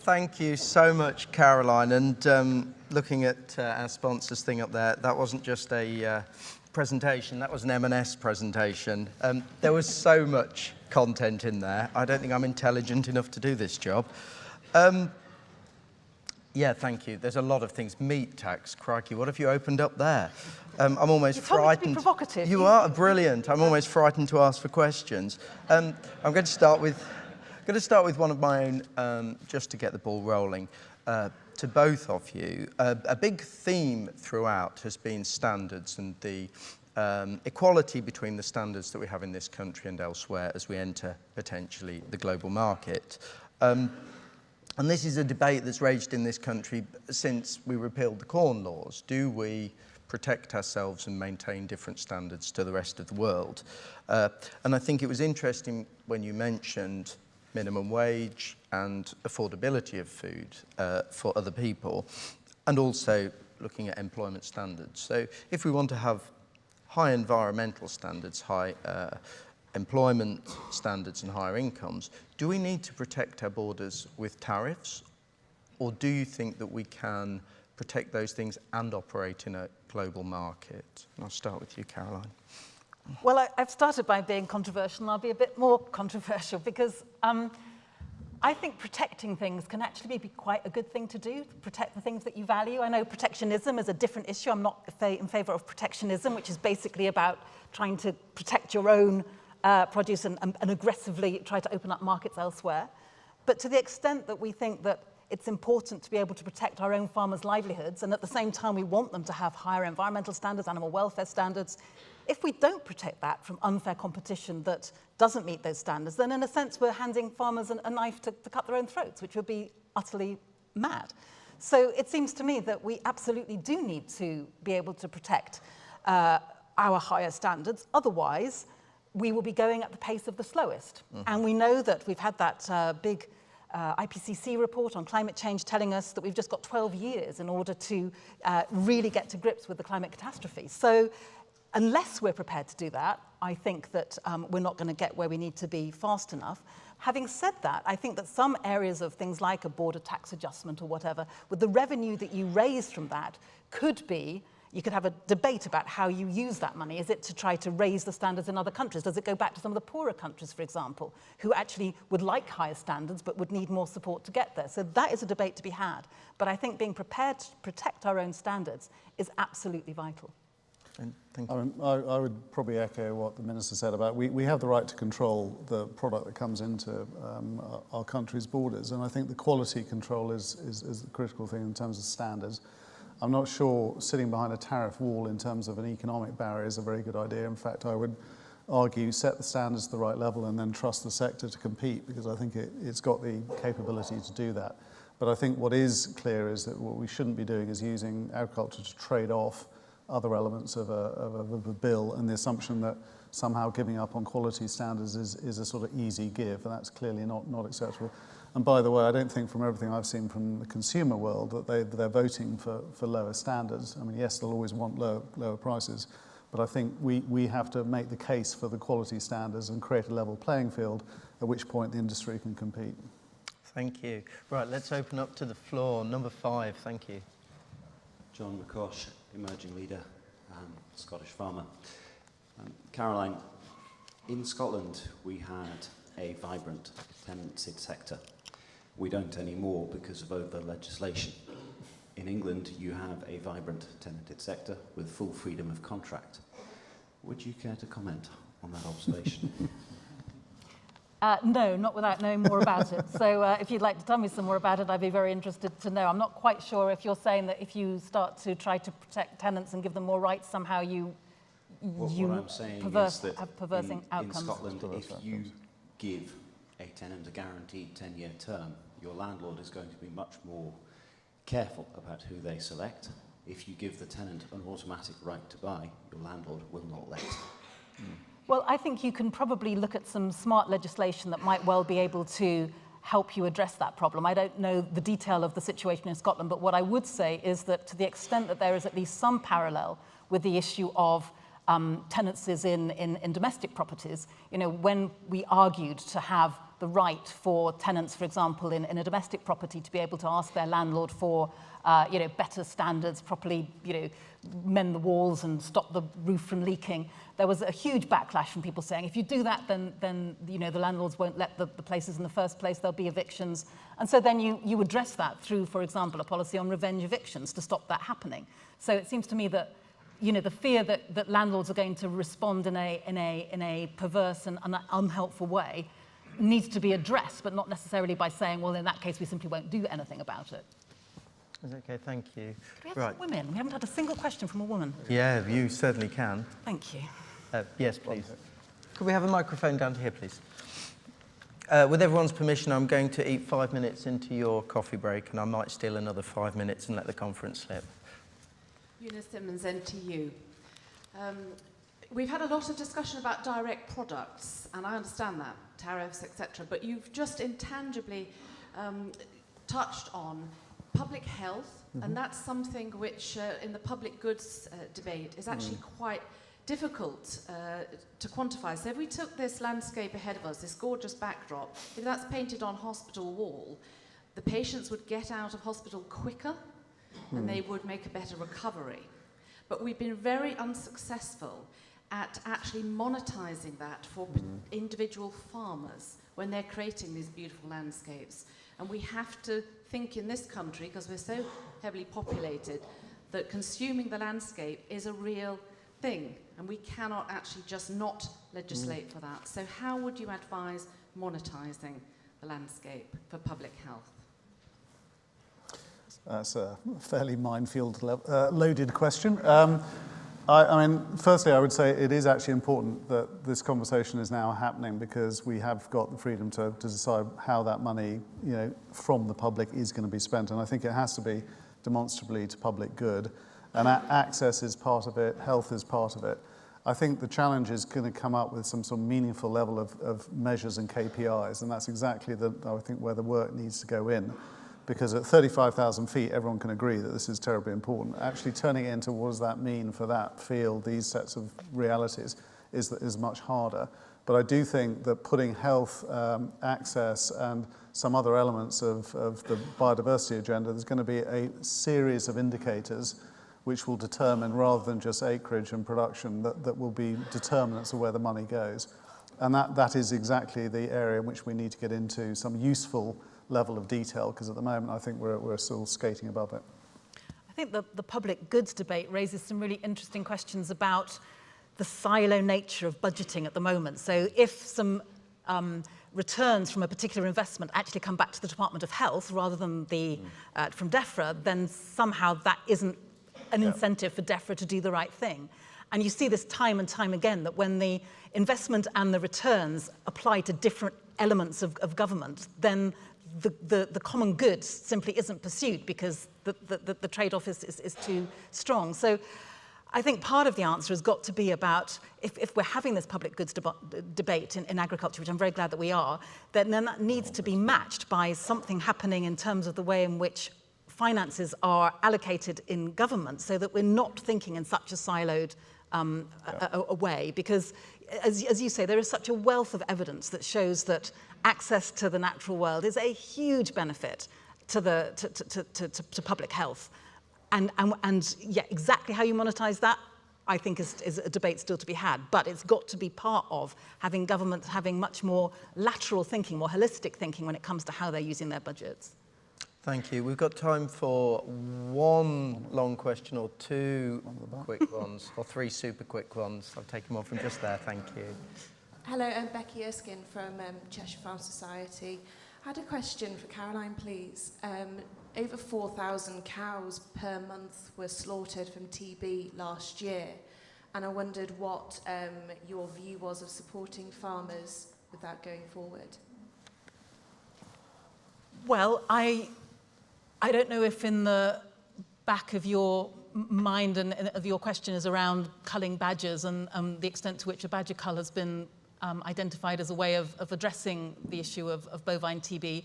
thank you so much, Caroline. And looking at our sponsors thing up there, that wasn't just a presentation, that was an M&S presentation. There was so much content in there. I don't think I'm intelligent enough to do this job. Yeah, thank you. There's a lot of things. Meat tax, crikey, what have you opened up there? I'm almost frightened. To be provocative. You are brilliant. I'm almost frightened to ask for questions. I'm going to start with one of my own, just to get the ball rolling. To both of you, a big theme throughout has been standards and the equality between the standards that we have in this country and elsewhere as we enter potentially the global market. And this is a debate that's raged in this country since we repealed the Corn Laws. Do we protect ourselves and maintain different standards to the rest of the world? And I think it was interesting when you mentioned minimum wage and affordability of food for other people, and also looking at employment standards. So if we want to have high environmental standards, high employment standards and higher incomes, do we need to protect our borders with tariffs? Or do you think that we can protect those things and operate in a global market? And I'll start with you, Caroline. Well, I've started by being controversial, and I'll be a bit more controversial because I think protecting things can actually be quite a good thing to do, protect the things that you value. I know protectionism is a different issue. I'm not in favour of protectionism, which is basically about trying to protect your own produce and aggressively try to open up markets elsewhere. But to the extent that we think that it's important to be able to protect our own farmers' livelihoods, and at the same time we want them to have higher environmental standards, animal welfare standards, if we don't protect that from unfair competition that doesn't meet those standards, then in a sense we're handing farmers a knife to cut their own throats, which would be utterly mad. So it seems to me that we absolutely do need to be able to protect our higher standards. Otherwise, we will be going at the pace of the slowest. Mm-hmm. And we know that we've had that big IPCC report on climate change telling us that we've just got 12 years in order to really get to grips with the climate catastrophe. So unless we're prepared to do that, I think that we're not going to get where we need to be fast enough. Having said that, I think that some areas of things like a border tax adjustment or whatever, with the revenue that you raise from that, could be, you could have a debate about how you use that money. Is it to try to raise the standards in other countries? Does it go back to some of the poorer countries, for example, who actually would like higher standards but would need more support to get there? So that is a debate to be had. But I think being prepared to protect our own standards is absolutely vital. Thank you. I would probably echo what the Minister said about we have the right to control the product that comes into our country's borders, and I think the quality control is the critical thing in terms of standards. I'm not sure sitting behind a tariff wall in terms of an economic barrier is a very good idea. In fact, I would argue set the standards to the right level and then trust the sector to compete, because I think it's got the capability to do that. But I think what is clear is that what we shouldn't be doing is using agriculture to trade off other elements of a bill, and the assumption that somehow giving up on quality standards is a sort of easy give, and that's clearly not acceptable. And by the way, I don't think from everything I've seen from the consumer world that they're voting for lower standards. I mean, yes, they'll always want lower prices, but I think we have to make the case for the quality standards and create a level playing field, at which point the industry can compete. Thank you. Right, let's open up to the floor. Number 5, thank you. John McCosh, emerging leader, Scottish farmer. Caroline, in Scotland we had a vibrant tenancy sector. We don't anymore because of over legislation. In England you have a vibrant tenanted sector with full freedom of contract. Would you care to comment on that observation? No, not without knowing more about it. So if you'd like to tell me some more about it, I'd be very interested to know. I'm not quite sure if you're saying that if you start to try to protect tenants and give them more rights, somehow what I'm saying is that have perversing outcomes. In Scotland, if you give a tenant a guaranteed 10-year term, your landlord is going to be much more careful about who they select. If you give the tenant an automatic right to buy, your landlord will not let. Well, I think you can probably look at some smart legislation that might well be able to help you address that problem. I don't know the detail of the situation in Scotland, but what I would say is that to the extent that there is at least some parallel with the issue of tenancies in domestic properties, you know, when we argued to have the right for tenants, for example, in a domestic property to be able to ask their landlord for better standards, properly mend the walls and stop the roof from leaking. There was a huge backlash from people saying, if you do that, then the landlords won't let the places in the first place, there'll be evictions. And so then you address that through, for example, a policy on revenge evictions to stop that happening. So it seems to me that the fear that landlords are going to respond in a perverse and unhelpful way needs to be addressed, but not necessarily by saying, well, in that case, we simply won't do anything about it. Okay, thank you. Do we have some women? We haven't had a single question from a woman. Yeah, you certainly can. Thank you. Yes, please. Could we have a microphone down to here, please? With everyone's permission, I'm going to eat 5 minutes into your coffee break, and I might steal another 5 minutes and let the conference slip. Eunice Simmons, NTU. We've had a lot of discussion about direct products, and I understand that, tariffs, etc., but you've just intangibly touched on public health, and that's something which in the public goods debate is actually quite difficult to quantify. So if we took this landscape ahead of us, this gorgeous backdrop, if that's painted on hospital wall, the patients would get out of hospital quicker and they would make a better recovery. But we've been very unsuccessful at actually monetizing that for individual farmers when they're creating these beautiful landscapes. And we have to think in this country, because we're so heavily populated, that consuming the landscape is a real thing, and we cannot actually just not legislate for that. So how would you advise monetizing the landscape for public health? That's a fairly minefield-loaded question. I mean, firstly, I would say it is actually important that this conversation is now happening, because we have got the freedom to decide how that money, from the public is going to be spent. And I think it has to be demonstrably to public good. And access is part of it, health is part of it. I think the challenge is going to come up with some sort of meaningful level of measures and KPIs, and that's exactly I think where the work needs to go in. Because at 35,000 feet, everyone can agree that this is terribly important. Actually turning it into what does that mean for that field, these sets of realities, is much harder. But I do think that putting health, access, and some other elements of the biodiversity agenda, there's going to be a series of indicators which will determine, rather than just acreage and production, that will be determinants of where the money goes. And that is exactly the area in which we need to get into some useful level of detail, because at the moment I think we're still skating above it. I think the public goods debate raises some really interesting questions about the silo nature of budgeting at the moment. So if some returns from a particular investment actually come back to the Department of Health rather than from DEFRA, then somehow that isn't an incentive for DEFRA to do the right thing. And you see this time and time again, that when the investment and the returns apply to different elements of government, then the common good simply isn't pursued, because the trade-off is too strong. So I think part of the answer has got to be about, if we're having this public goods debate in agriculture, which I'm very glad that we are, then that needs to be matched by something happening in terms of the way in which finances are allocated in government, so that we're not thinking in such a siloed a way. Because as you say, there is such a wealth of evidence that shows that access to the natural world is a huge benefit to public health, and yeah, exactly how you monetize that, I think, is a debate still to be had. But it's got to be part of having governments having much more lateral thinking, more holistic thinking when it comes to how they're using their budgets. Thank you. We've got time for one long question or two quick ones, or three super quick ones. I've taken one from just there. Thank you. Hello, I'm Becky Erskine from Cheshire Farm Society. I had a question for Caroline, please. Over 4,000 cows per month were slaughtered from TB last year, and I wondered what your view was of supporting farmers with that going forward. Well, I don't know if in the back of your mind and of your question is around culling badgers and the extent to which a badger cull has been identified as a way of addressing the issue of bovine TB.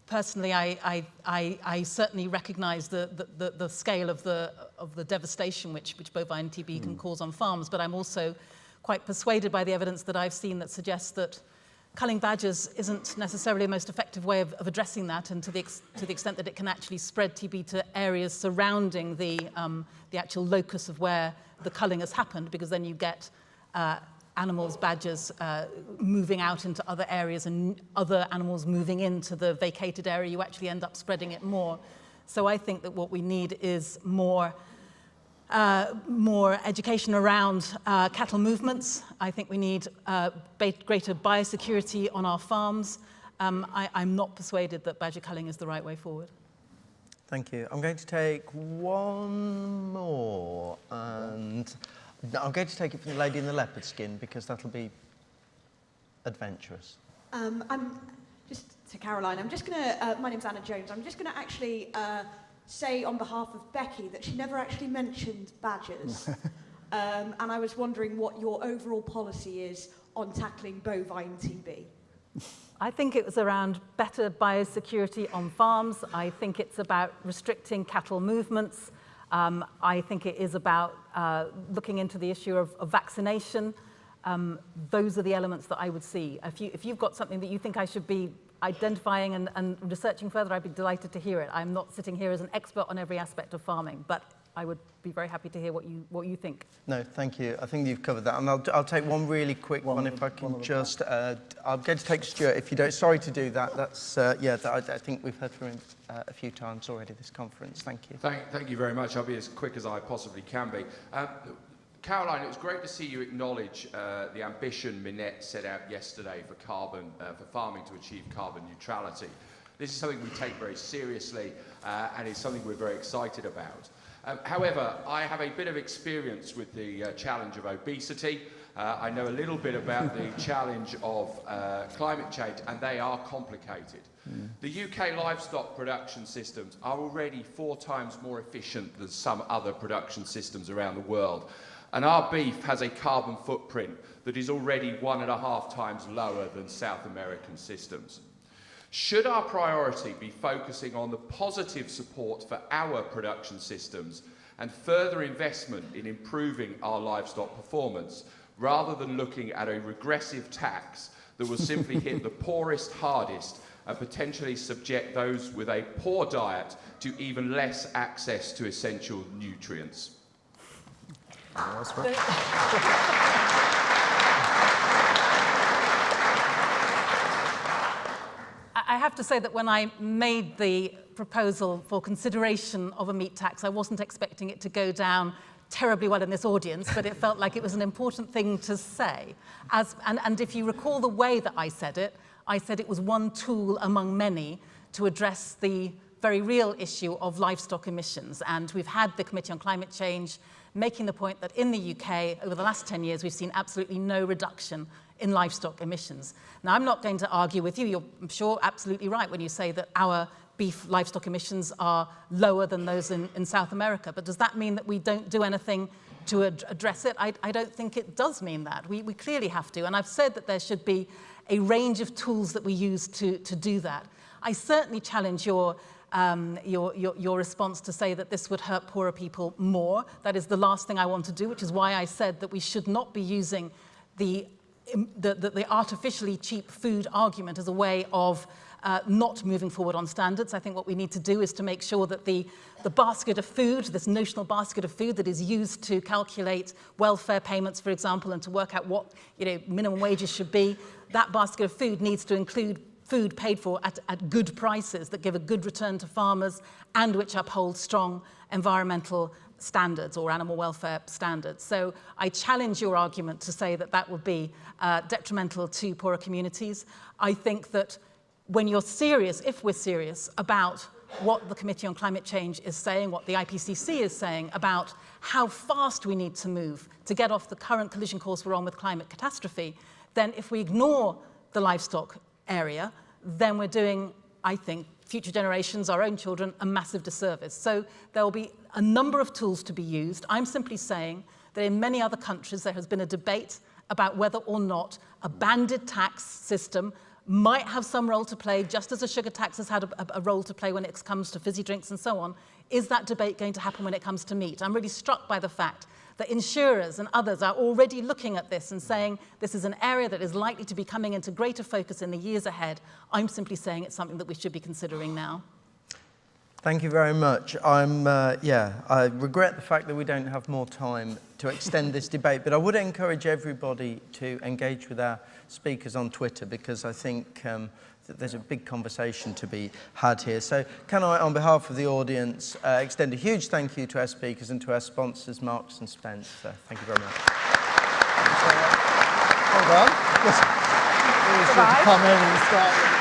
Personally, I certainly recognise the scale of the devastation which bovine TB can cause on farms, but I'm also quite persuaded by the evidence that I've seen that suggests that culling badgers isn't necessarily the most effective way of addressing that, and to the extent that it can actually spread TB to areas surrounding the actual locus of where the culling has happened, because then you get animals, badgers, moving out into other areas and other animals moving into the vacated area, you actually end up spreading it more. So I think that what we need is more education around cattle movements. I think we need greater biosecurity on our farms. I'm not persuaded that badger culling is the right way forward. Thank you. I'm going to take one more, and I'm going to take it from the lady in the leopard skin because that'll be adventurous. I'm just to Caroline. I'm just going to. My name's Anna Jones. I'm just going to actually say on behalf of Becky that she never actually mentioned badgers, and I was wondering what your overall policy is on tackling bovine TB. I think it was around better biosecurity on farms. I think it's about restricting cattle movements. I think it is about looking into the issue of vaccination. Those are the elements that I would see. If you've got something that you think I should be identifying and researching further, I'd be delighted to hear it. I'm not sitting here as an expert on every aspect of farming, but I would be very happy to hear what you think. No, thank you. I think you've covered that. And I'll take one really quick one if I can just... I'm going to take Stuart, if you don't... Sorry to do that. That's, I think we've heard from him a few times already this conference. Thank you. Thank you very much. I'll be as quick as I possibly can be. Caroline, it was great to see you acknowledge the ambition Minette set out yesterday for for farming to achieve carbon neutrality. This is something we take very seriously and it's something we're very excited about. However, I have a bit of experience with the challenge of obesity. I know a little bit about the challenge of climate change, and they are complicated. The UK livestock production systems are already 4 times more efficient than some other production systems around the world. And our beef has a carbon footprint that is already 1.5 times lower than South American systems. Should our priority be focusing on the positive support for our production systems and further investment in improving our livestock performance, rather than looking at a regressive tax that will simply hit the poorest hardest and potentially subject those with a poor diet to even less access to essential nutrients? I have to say that when I made the proposal for consideration of a meat tax, I wasn't expecting it to go down terribly well in this audience, but it felt like it was an important thing to say. And if you recall the way that I said it was one tool among many to address the very real issue of livestock emissions. And we've had the Committee on Climate Change making the point that in the UK, over the last 10 years, we've seen absolutely no reduction in livestock emissions. Now, I'm not going to argue with you. You're, I'm sure, absolutely right when you say that our beef livestock emissions are lower than those in South America. But does that mean that we don't do anything to address it? I don't think it does mean that. We clearly have to. And I've said that there should be a range of tools that we use to do that. I certainly challenge your response to say that this would hurt poorer people more. That is the last thing I want to do, which is why I said that we should not be using the artificially cheap food argument as a way of not moving forward on standards. I think what we need to do is to make sure that the basket of food, this notional basket of food that is used to calculate welfare payments, for example, and to work out what minimum wages should be, that basket of food needs to include food paid for at good prices that give a good return to farmers and which uphold strong environmental standards or animal welfare standards. So I challenge your argument to say that that would be detrimental to poorer communities. I think that when you're serious, if we're serious about what the Committee on Climate Change is saying, what the IPCC is saying about how fast we need to move to get off the current collision course we're on with climate catastrophe, then if we ignore the livestock area, then we're doing, I think, future generations, our own children, a massive disservice. So there will be a number of tools to be used. I'm simply saying that in many other countries there has been a debate about whether or not a banded tax system might have some role to play, just as a sugar tax has had a role to play when it comes to fizzy drinks and so on. Is that debate going to happen when it comes to meat? I'm really struck by the fact that insurers and others are already looking at this and saying this is an area that is likely to be coming into greater focus in the years ahead. I'm simply saying it's something that we should be considering now. Thank you very much. I regret the fact that we don't have more time to extend this debate, but I would encourage everybody to engage with our speakers on Twitter, because I think that there's a big conversation to be had here. So can I, on behalf of the audience, extend a huge thank you to our speakers and to our sponsors, Marks and Spencer. Thank you very much. Well done. Always good to come in and start with